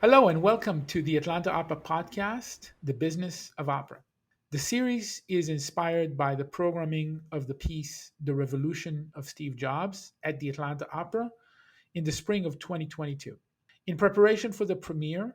Hello and welcome to the Atlanta Opera Podcast, The Business of Opera. The series is inspired by the programming of the piece The Revolution of Steve Jobs at the Atlanta Opera in the spring of 2022. In preparation for the premiere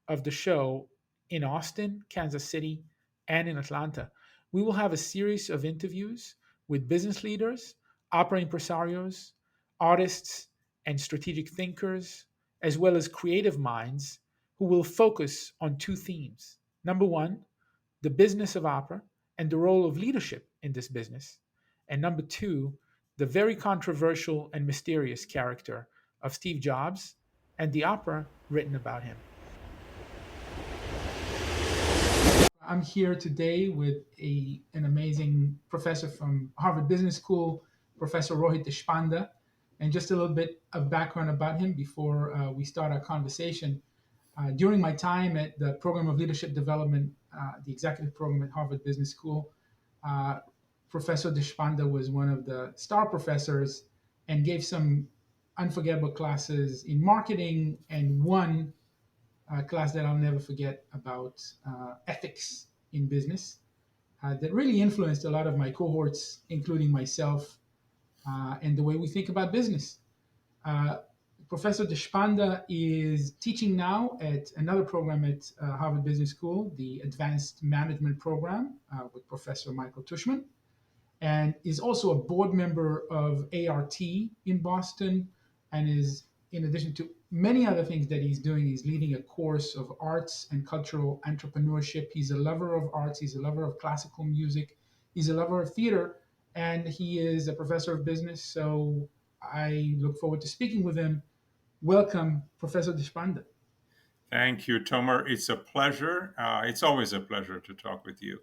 of the show in Austin, Kansas City, and in Atlanta, we will have a series of interviews with business leaders, opera impresarios, artists, and strategic thinkers, as well as creative minds who will focus on two themes. Number one, the business of opera and the role of leadership in this business. And number two, the very controversial and mysterious character of Steve Jobs and the opera written about him. I'm here today with an amazing professor from Harvard Business School, Professor Rohit Deshpande. And just a little bit of background about him before we start our conversation. During my time at the Program of Leadership Development, the executive program at Harvard Business School, uh, Professor Deshpande was one of the star professors and gave some unforgettable classes in marketing, and one class that I'll never forget about ethics in business that really influenced a lot of my cohorts, including myself, and the way we think about business. Uh, Professor Deshpande is teaching now at another program at Harvard Business School, the Advanced Management Program with Professor Michael Tushman, and is also a board member of ART in Boston, and is, in addition to many other things that he's doing, he's leading a course of arts and cultural entrepreneurship. He's a lover of arts, he's a lover of classical music, he's a lover of theater, and he is a professor of business. So I look forward to speaking with him. Welcome, Professor Deshpande. Thank you, Tomer. It's a pleasure. It's always a pleasure to talk with you.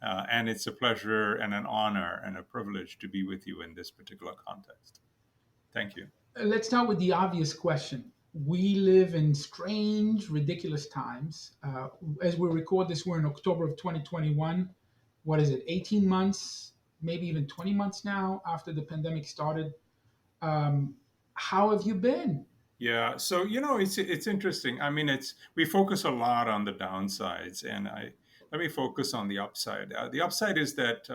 And it's a pleasure and an honor and a privilege to be with you in this particular context. Thank you. Let's start with the obvious question. We live in strange, ridiculous times. As we record this, we're in October of 2021. What is it, 18 months, maybe even 20 months now after the pandemic started? Um, how have you been? Yeah, so it's interesting. I mean, it's we focus a lot on the downsides, and I let me focus on the upside. The upside is that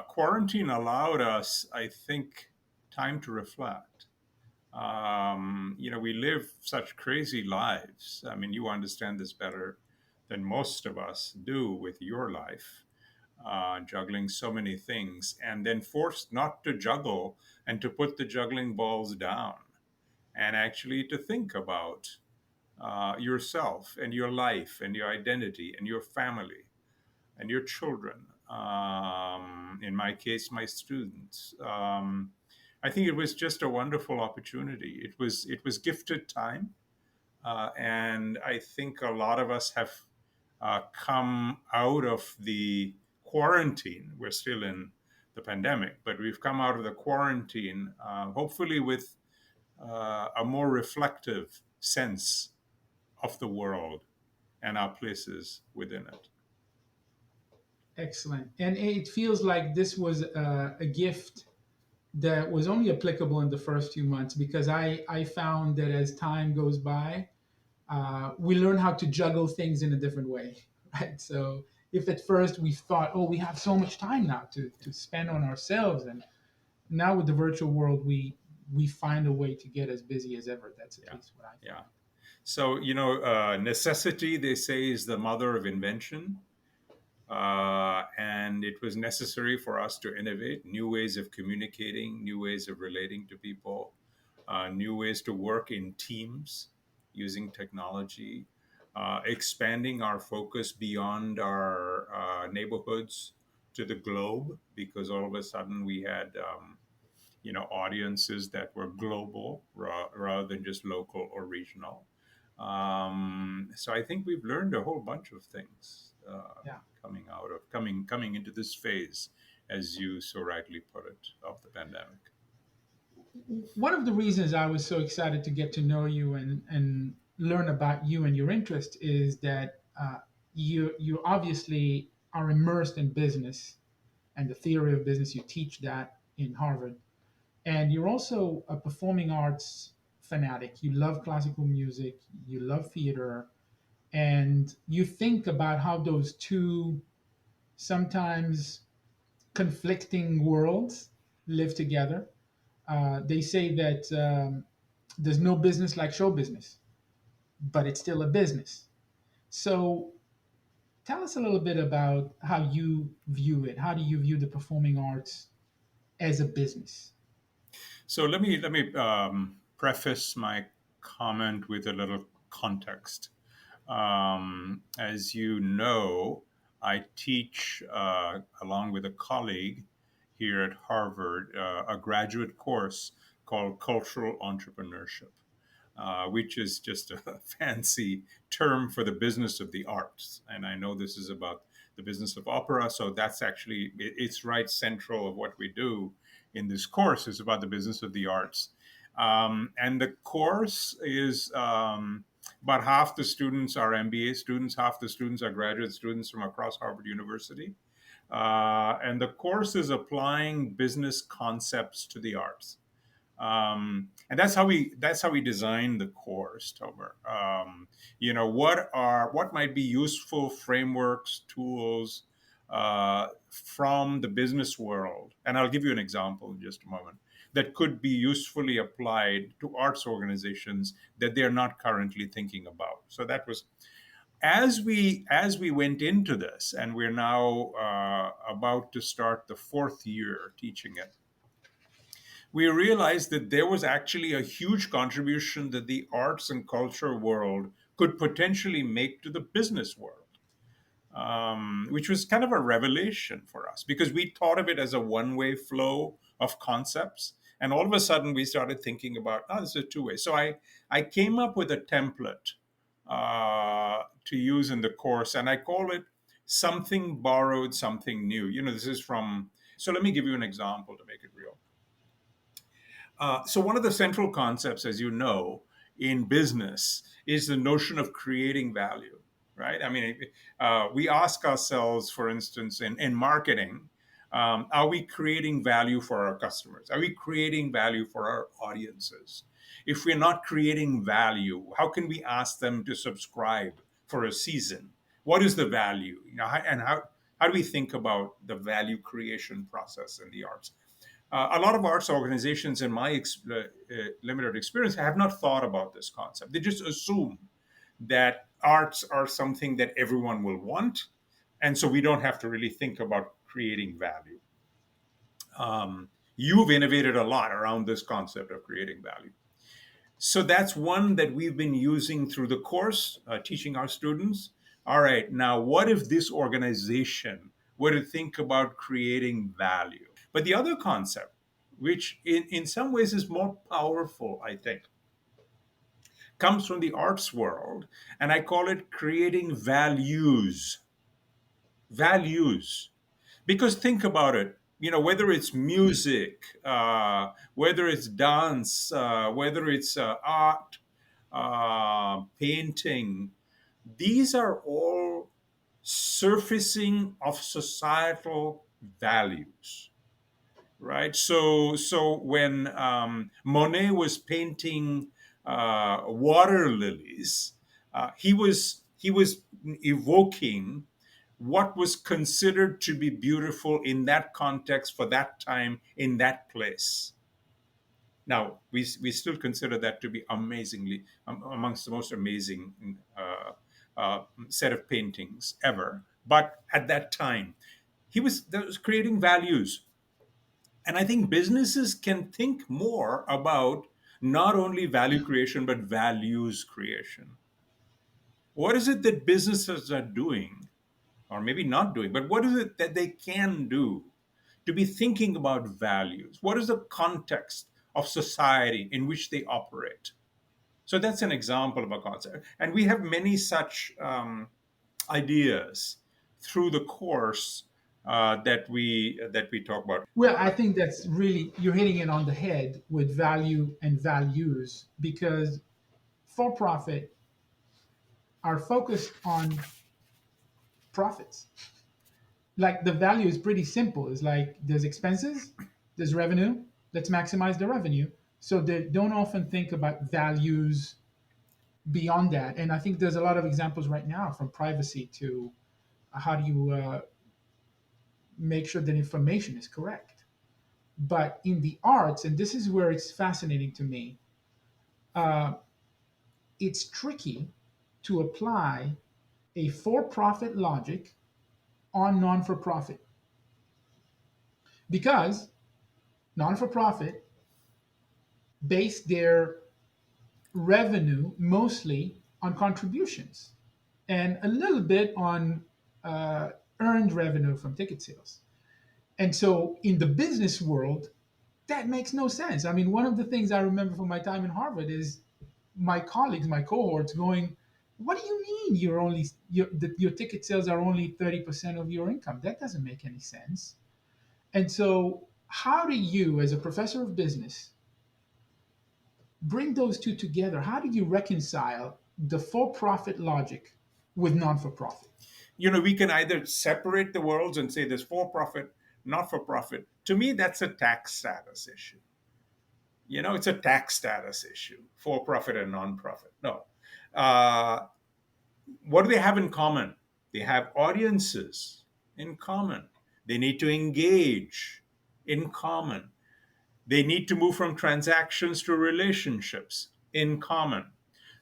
quarantine allowed us, I think, time to reflect. We live such crazy lives. I mean, you understand this better than most of us do with your life, juggling so many things, and then forced not to juggle and to put the juggling balls down and actually to think about yourself and your life and your identity and your family and your children. In my case, my students. I think it was just a wonderful opportunity. It was gifted time, and I think a lot of us have come out of the quarantine. We're still in the pandemic, but we've come out of the quarantine, hopefully with a more reflective sense of the world and our places within it. Excellent. And it feels like this was a gift that was only applicable in the first few months, because I found that as time goes by, we learn how to juggle things in a different way, right? So if at first we thought, oh, we have so much time now to spend on ourselves, and now with the virtual world, we find a way to get as busy as ever. That's at Yeah, least what I yeah. find. So, necessity, they say, is the mother of invention. And it was necessary for us to innovate new ways of communicating, new ways of relating to people, new ways to work in teams using technology, expanding our focus beyond our neighborhoods to the globe, because all of a sudden we had audiences that were global rather than just local or regional. So I think we've learned a whole bunch of things Yeah. coming into this phase, as you so rightly put it, of the pandemic. One of the reasons I was so excited to get to know you and learn about you and your interest is that you obviously are immersed in business and the theory of business. You teach that in Harvard, and you're also a performing arts fanatic. You love classical music, you love theater, and you think about how those two sometimes conflicting worlds live together. They say that there's no business like show business, but it's still a business. So tell us a little bit about how you view it. How do you view the performing arts as a business? So let me preface my comment with a little context. As you know, I teach along with a colleague here at Harvard a graduate course called Cultural Entrepreneurship, which is just a fancy term for the business of the arts. And I know this is about the business of opera, so that's actually it's right central of what we do in this course is about the business of the arts. And the course is about half the students are MBA students, half the students are graduate students from across Harvard University. And the course is applying business concepts to the arts. And that's how we designed the course, Tomer. What might be useful frameworks, tools from the business world, and I'll give you an example in just a moment that could be usefully applied to arts organizations that they're not currently thinking about. So that was as we went into this, and we're now about to start the fourth year teaching it. We realized that there was actually a huge contribution that the arts and culture world could potentially make to the business world, which was kind of a revelation for us because we thought of it as a one-way flow of concepts. And all of a sudden, we started thinking about, oh, this is a two-way. So I came up with a template to use in the course, and I call it something borrowed, something new. This is from, so let me give you an example to make it real. So, one of the central concepts, as you know, in business is the notion of creating value, right? I mean, we ask ourselves, for instance, in marketing, are we creating value for our customers? Are we creating value for our audiences? If we're not creating value, how can we ask them to subscribe for a season? What is the value? And how do we think about the value creation process in the arts? A lot of arts organizations, in my limited experience, have not thought about this concept. They just assume that arts are something that everyone will want, and so we don't have to really think about creating value. You've innovated a lot around this concept of creating value. So that's one that we've been using through the course, teaching our students. All right, now what if this organization were to think about creating value? But the other concept, which in some ways is more powerful, I think, comes from the arts world, and I call it creating values. Values. Because think about it, whether it's music, whether it's dance, whether it's art, painting, these are all surfacing of societal values, right? So when Monet was painting water lilies, he was evoking what was considered to be beautiful in that context for that time in that place. Now we still consider that to be amazingly amongst the most amazing set of paintings ever. But at that time, that was creating values. And I think businesses can think more about not only value creation, but values creation. What is it that businesses are doing, or maybe not doing, but what is it that they can do to be thinking about values? What is the context of society in which they operate? So that's an example of a concept. And we have many such ideas through the course that we talk about. Well, I think that's really, you're hitting it on the head with value and values, because for profit are focused on profits. Like the value is pretty simple. It's like there's expenses, there's revenue. Let's maximize the revenue. So they don't often think about values beyond that. And I think there's a lot of examples right now, from privacy to how do you make sure that information is correct. But in the arts, and this is where it's fascinating to me, uh, it's tricky to apply a for profit logic on non for profit, because non for profit base their revenue mostly on contributions and a little bit on uh, earned revenue from ticket sales. And so in the business world, that makes no sense. I mean, one of the things I remember from my time in Harvard is my colleagues, my cohorts going, "What do you mean your ticket sales are only 30% of your income? That doesn't make any sense." And so, how do you, as a professor of business, bring those two together? How do you reconcile the for profit logic with non for profit? We can either separate the worlds and say there's for profit, not for profit. To me, that's a tax status issue. It's a tax status issue, for profit and non-profit. No. Uh, what do they have in common? They have audiences in common. They need to engage in common. They need to move from transactions to relationships in common.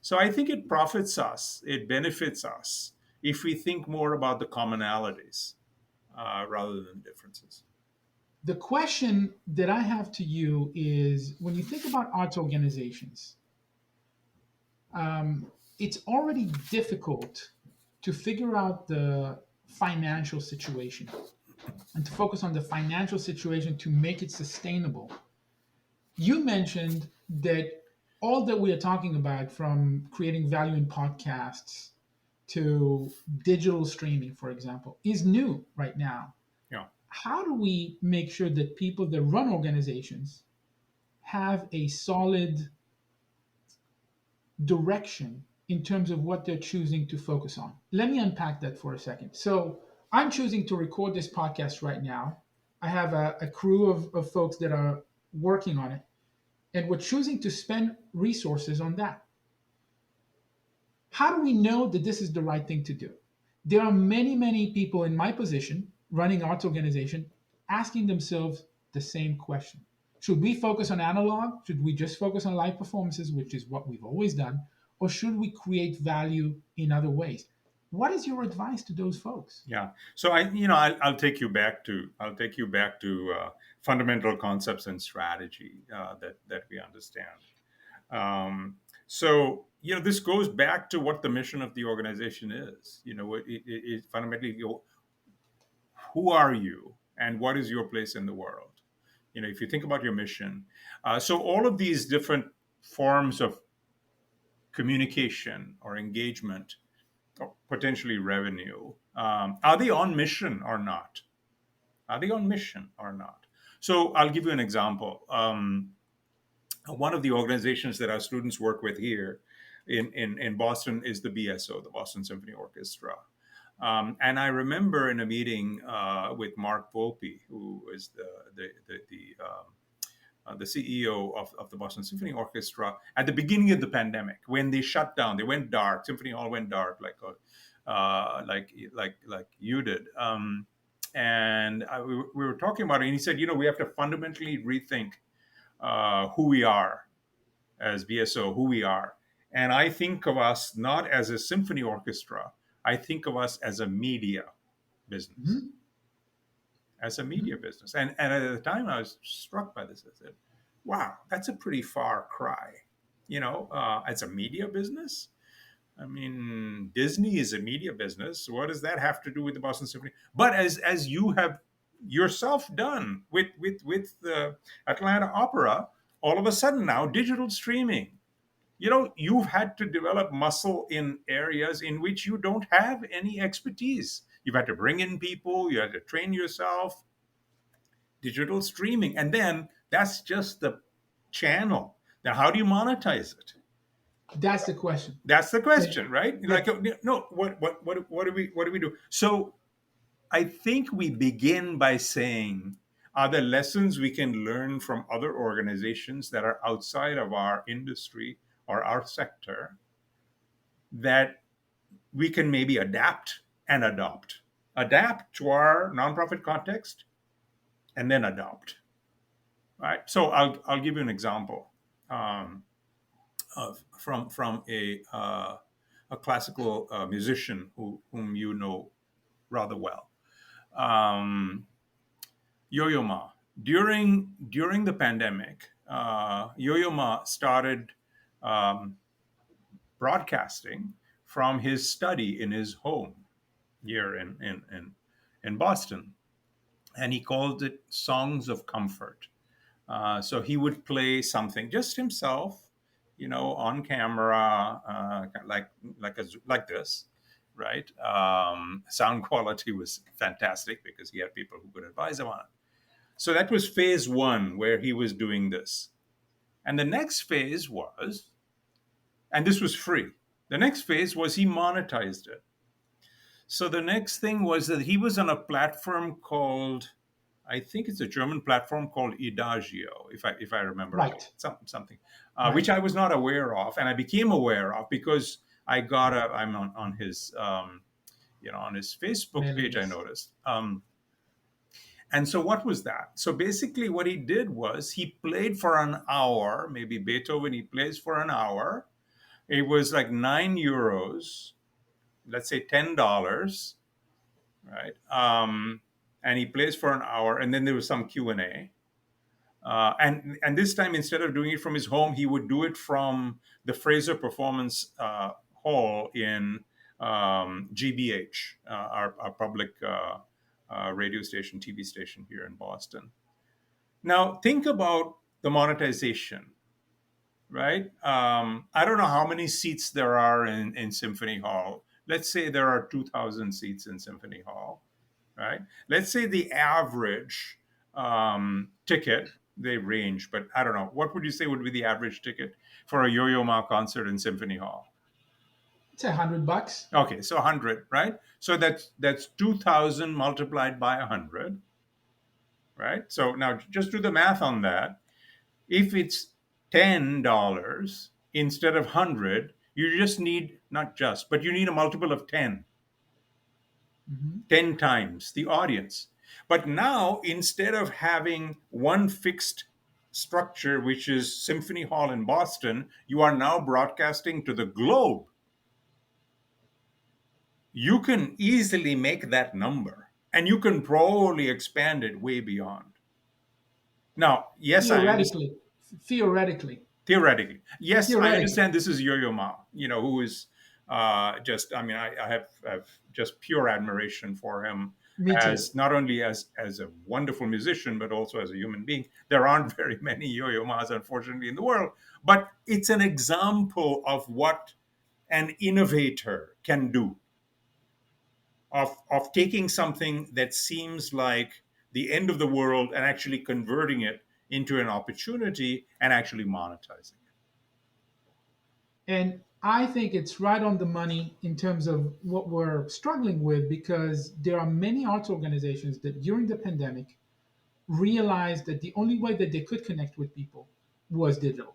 So I think it profits us, it benefits us if we think more about the commonalities rather than differences. The question that I have to you is, when you think about arts organizations, it's already difficult to figure out the financial situation and to focus on the financial situation to make it sustainable. You mentioned that all that we are talking about, from creating value in podcasts to digital streaming, for example, is new right now. Yeah. How do we make sure that people that run organizations have a solid direction in terms of what they're choosing to focus on? Let me unpack that for a second. So, I'm choosing to record this podcast right now. I have a crew of folks that are working on it, and we're choosing to spend resources on that. How do we know that this is the right thing to do? There are many, many people in my position running arts organization asking themselves the same question. Should we focus on analog? Should we just focus on live performances, which is what we've always done? Or should we create value in other ways? What is your advice to those folks? Yeah. So I'll take you back to fundamental concepts and strategy that we understand. This goes back to what the mission of the organization is. It fundamentally, who are you and what is your place in the world? If you think about your mission, so all of these different forms of communication or engagement, or potentially revenue, are they on mission or not? Are they on mission or not? So I'll give you an example. One of the organizations that our students work with here in Boston is the BSO, the Boston Symphony Orchestra. And I remember in a meeting with Mark Volpe, who is the CEO of the Boston Symphony Orchestra, at the beginning of the pandemic, when they shut down, they went dark. Symphony Hall went dark, like you did. We were talking about it, and he said, we have to fundamentally rethink who we are as BSO, who we are. And I think of us not as a symphony orchestra. I think of us as a media business. Mhm. As a media business. And at the time, I was struck by this. I said, wow, that's a pretty far cry. As a media business? I mean, Disney is a media business. What does that have to do with the Boston Symphony? But as you have yourself done with the Atlanta Opera, all of a sudden now digital streaming. You've had to develop muscle in areas in which you don't have any expertise. You've had to bring in people, you had to train yourself. Digital streaming, and then that's just the channel. Now, how do you monetize it? That's the question. That's the And question, right? Like, that no, what do we do? So I think we begin by saying, Are there lessons we can learn from other organizations that are outside of our industry or our sector that we can maybe adapt and adopt? Adapt to our nonprofit context and then adopt. Right. So I'll give you an example from a classical musician whom you know rather well, um, Yo-Yo Ma. During the pandemic, Yo-Yo Ma started um, broadcasting from his study in his home here in Boston, and he called it Songs of Comfort. So he would play something just himself, on camera, like this, right? Sound quality was fantastic because he had people who could advise him on it. So that was phase one where he was doing this, and the next phase was, and this was free. The next phase was he monetized it. So the next thing was that he was on a platform called, I think it's a German platform called Idagio, if I remember right, Right. something, which Right. I was not aware of, and I became aware of because I'm on his on his Facebook Mailing page. I list. noticed, and so what was that? So basically, what he did was he played for an hour, maybe Beethoven. He plays for an hour. It was like €9, let's say $10, right? And he plays for an hour, and then there was some Q&A. And this time, instead of doing it from his home, he would do it from the Fraser Performance Hall in GBH, our public radio station, TV station here in Boston. Now, think about the monetization, right? I don't know how many seats there are in Symphony Hall. Let's say there are 2,000 seats in Symphony Hall, right? Let's say the average ticket, they range, but I don't know. What would you say would be the average ticket for a Yo-Yo Ma concert in Symphony Hall? It's $100. Okay, so 100, right? So that's 2,000 multiplied by 100, right? So now just do the math on that. If it's $10 instead of 100, you just need, not just, but you need a multiple of 10. Hmm. 10 times the audience. But now, instead of having one fixed structure, which is Symphony Hall in Boston, you are now broadcasting to the globe. You can easily make that number, and you can probably expand it way beyond. Now, yes, I understand. Theoretically, theoretically, Theoretically, yes, I theoretically. understand this is Yo-Yo Ma, who is just, I mean, I have just pure admiration for him Me too. as not only as a wonderful musician, but also as a human being. There aren't very many Yo-Yo Ma's, unfortunately, in the world, but it's an example of what an innovator can do, of taking something that seems like the end of the world and actually converting it into an opportunity and actually monetizing it. And I think it's right on the money in terms of what we're struggling with because there are many arts organizations that during the pandemic realized that the only way that they could connect with people was digital.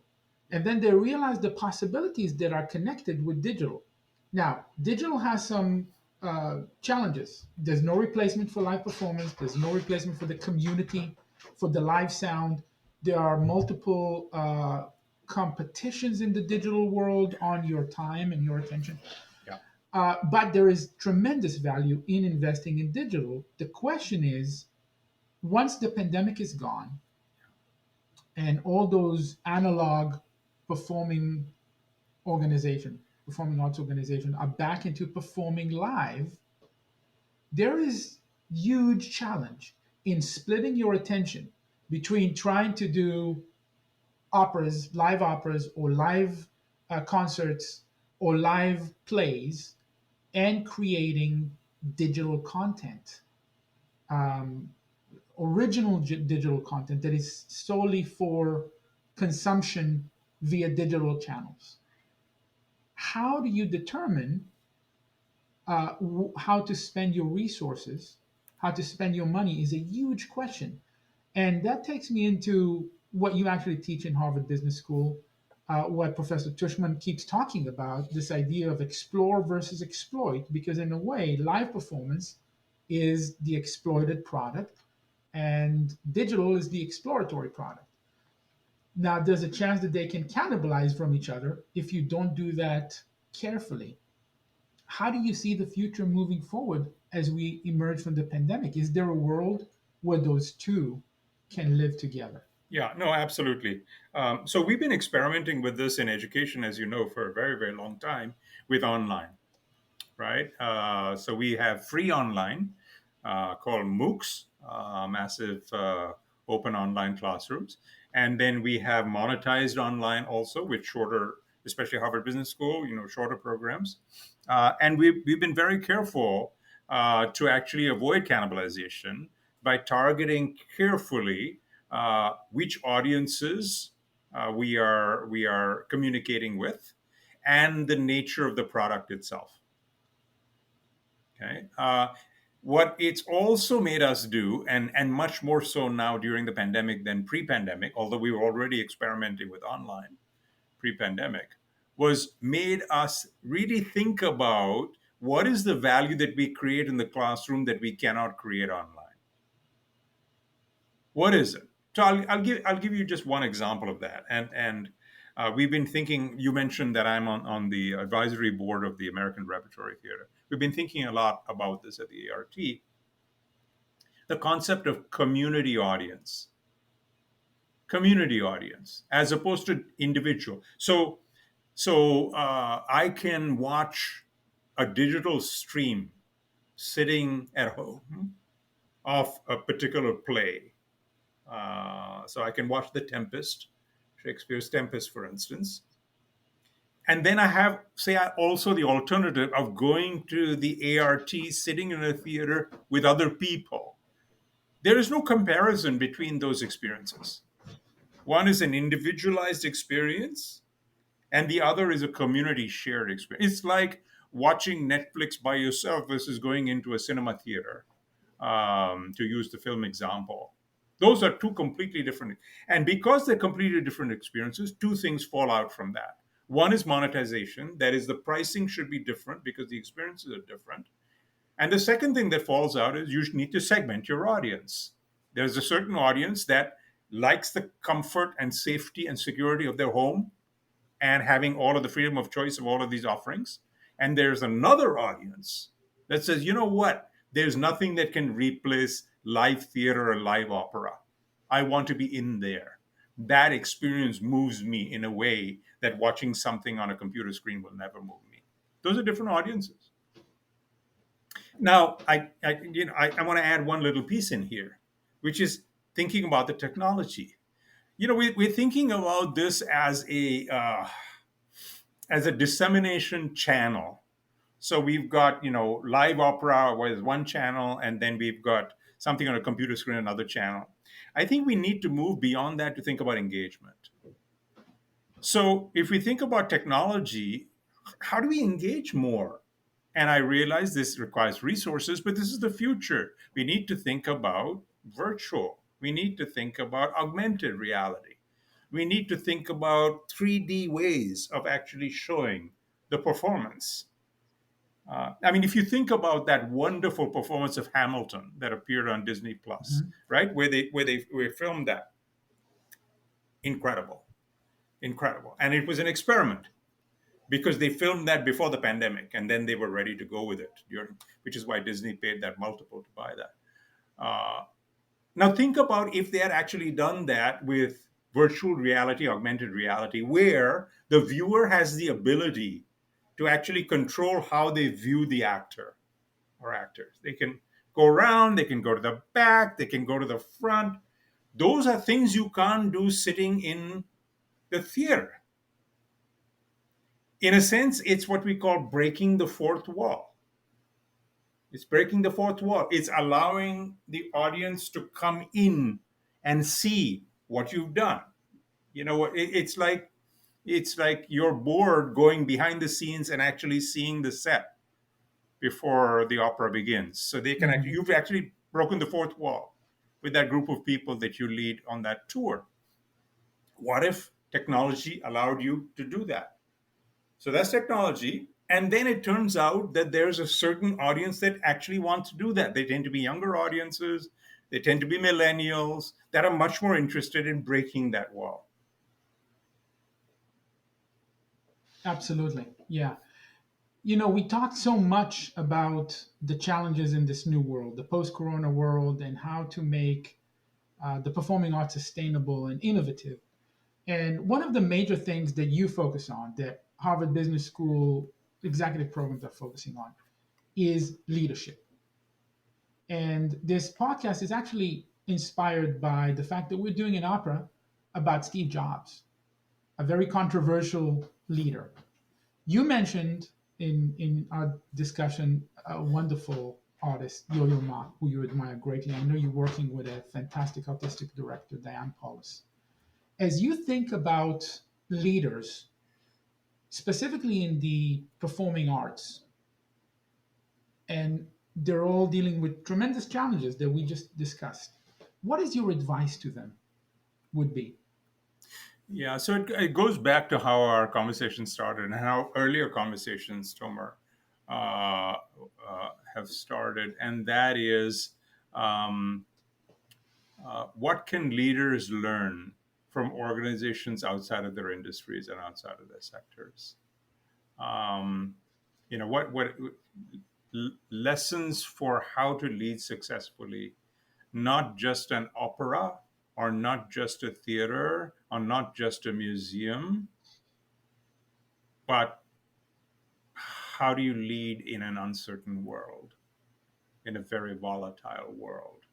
And then they realized the possibilities that are connected with digital. Now, digital has some challenges. There's no replacement for live performance, there's no replacement for the community, for the live sound. There are multiple competitions in the digital world on your time and your attention. Yeah. But there is tremendous value in investing in digital. The question is, once the pandemic is gone and all those analog performing performing arts organization are back into performing live, there is huge challenge in splitting your attention between trying to do live operas, or live concerts, or live plays, and creating digital content, um, original digital content that is solely for consumption via digital channels. How do you determine how to spend your resources, how to spend your money is a huge question. And that takes me into what you actually teach in Harvard Business School, what Professor Tushman keeps talking about, this idea of explore versus exploit, because in a way, live performance is the exploited product and digital is the exploratory product. Now, there's a chance that they can cannibalize from each other if you don't do that carefully. How do you see the future moving forward as we emerge from the pandemic? Is there a world where those two can live together? Yeah, no, absolutely. So we've been experimenting with this in education, as you know, for a very, very long time with online, right? So we have free online called MOOCs, massive open online classrooms. And then we have monetized online also with shorter, especially Harvard Business School, shorter programs. And we've been very careful to actually avoid cannibalization by targeting carefully which audiences we are communicating with and the nature of the product itself. Okay. What it's also made us do, and much more so now during the pandemic than pre-pandemic, although we were already experimenting with online pre-pandemic, was made us really think about what is the value that we create in the classroom that we cannot create online. What is it? So I'll give you just one example of that. And we've been thinking. You mentioned that I'm on the advisory board of the American Repertory Theater. We've been thinking a lot about this at the ART. The concept of community audience, as opposed to individual. So I can watch a digital stream sitting at home of a particular play. So I can watch The Tempest, Shakespeare's Tempest, for instance. And then I have, say, also the alternative of going to the ART, sitting in a theater with other people. There is no comparison between those experiences. One is an individualized experience, and the other is a community shared experience. It's like watching Netflix by yourself versus going into a cinema theater, to use the film example. Those are two completely different. And because they're completely different experiences, two things fall out from that. One is monetization. That is, the pricing should be different because the experiences are different. And the second thing that falls out is you need to segment your audience. There's a certain audience that likes the comfort and safety and security of their home and having all of the freedom of choice of all of these offerings. And there's another audience that says, you know what? There's nothing that can replace live theater or live opera. I want to be in there. That experience moves me in a way that watching something on a computer screen will never move me. Those are different audiences. Now, I want to add one little piece in here, which is thinking about the technology. We're thinking about this as a dissemination channel. So we've got, live opera where there's one channel, and then we've got something on a computer screen, another channel. I think we need to move beyond that to think about engagement. So if we think about technology, how do we engage more? And I realize this requires resources, but this is the future. We need to think about virtual. We need to think about augmented reality. We need to think about 3D ways of actually showing the performance. I mean, if you think about that wonderful performance of Hamilton that appeared on Disney Plus, Mhm. right, where they filmed that, incredible, incredible, and it was an experiment because they filmed that before the pandemic, and then they were ready to go with it, which is why Disney paid that multiple to buy that. Uh, Now, think about if they had actually done that with virtual reality, augmented reality, where the viewer has the ability to actually control how they view the actor or actors. They can go around, they can go to the back, they can go to the front. Those are things you can't do sitting in the theater. In a sense, it's what we call breaking the fourth wall. It's breaking the fourth wall. It's allowing the audience to come in and see what you've done. It's like you're bored going behind the scenes and actually seeing the set before the opera begins. So they can actually, Mhm. you've actually broken the fourth wall. with that group of people that you lead on that tour? What if technology allowed you to do that? So that's technology. And then it turns out that there's a certain audience that actually wants to do that. They tend to be younger audiences, they tend to be millennials that are much more interested in breaking that wall. Absolutely. Yeah. We talked so much about the challenges in this new world, the post corona world, and how to make the performing arts sustainable and innovative. And one of the major things that you focus on, that Harvard Business School executive programs are focusing on, is leadership. And this podcast is actually inspired by the fact that we're doing an opera about Steve Jobs, a very controversial leader. You mentioned in our discussion a wonderful artist, Yo-Yo Ma, who you admire greatly. I know you're working with a fantastic artistic director, Diane Paulus. As you think about leaders, specifically in the performing arts, and they're all dealing with tremendous challenges that we just discussed, what is your advice to them would be? Yeah, so it goes back to how our conversation started and how earlier conversations, Tomer, have started. And that is, um, what can leaders learn from organizations outside of their industries and outside of their sectors? Um, what lessons for how to lead successfully, not just an opera or not just a theater or not just a museum, but how do you lead in an uncertain world, in a very volatile world?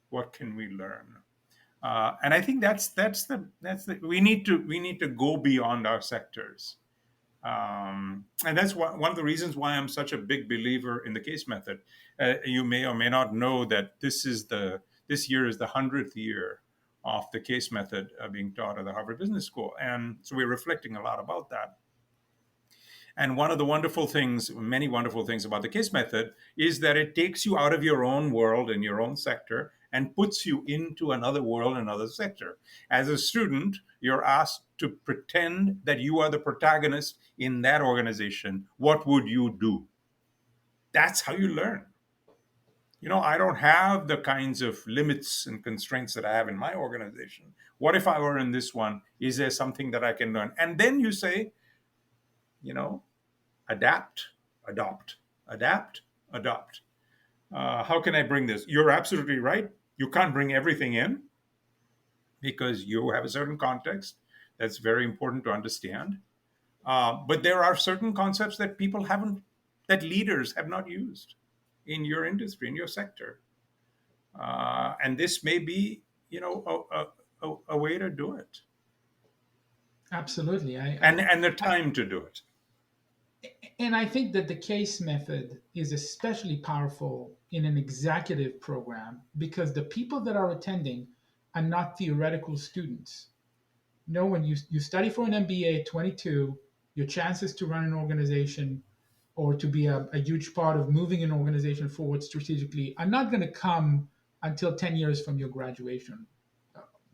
What can we learn? And I think that's the we need to go beyond our sectors. And that's one of the reasons why I'm such a big believer in the case method. You may or may not know that this year is the 100th year of the case method being taught at the Harvard Business School, and so we're reflecting a lot about that. And one of the wonderful things, many wonderful things about the case method is that it takes you out of your own world and your own sector and puts you into another world, another sector. As a student, you're asked to pretend that you are the protagonist in that organization. What would you do? That's how you learn. I don't have the kinds of limits and constraints that I have in my organization. What if I were in this one? Is there something that I can learn? And then you say, you know, adapt, adopt, adapt, adopt. How can I bring this? You're absolutely right. You can't bring everything in because you have a certain context that's very important to understand. But there are certain concepts that that leaders have not used in your industry, in your sector. And this may be, a way to do it, Absolutely. and the time to do it. And I think that the case method is especially powerful in an executive program because the people that are attending are not theoretical students. No, when you study for an MBA at 22, your chances to run an organization or to be a huge part of moving an organization forward strategically are not going to come until 10 years from your graduation.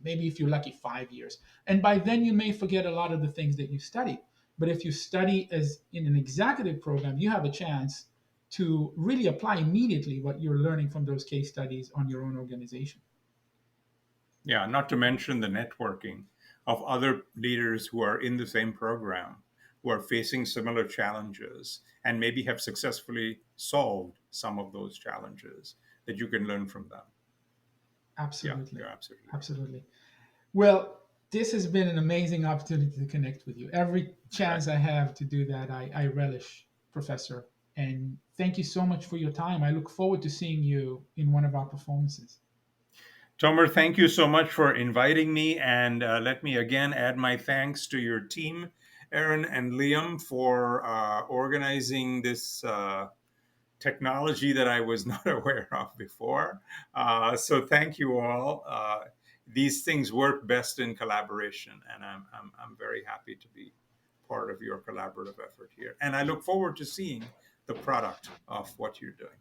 Maybe if you're lucky, 5 years. And by then, you may forget a lot of the things that you studied. But if you study as in an executive program, you have a chance to really apply immediately what you're learning from those case studies on your own organization. Yeah, not to mention the networking of other leaders who are in the same program, who are facing similar challenges and maybe have successfully solved some of those challenges that you can learn from them. Yeah, Absolutely. you're absolutely right. Absolutely. Well, this has been an amazing opportunity to connect with you. Every Right. chance I have to do that, I relish, Professor. And thank you so much for your time. I look forward to seeing you in one of our performances. Tomer, thank you so much for inviting me. And let me again add my thanks to your team, Aaron and Liam, for organizing this technology that I was not aware of before. So thank you all. These things work best in collaboration, and I'm very happy to be part of your collaborative effort here. And I look forward to seeing the product of what you're doing.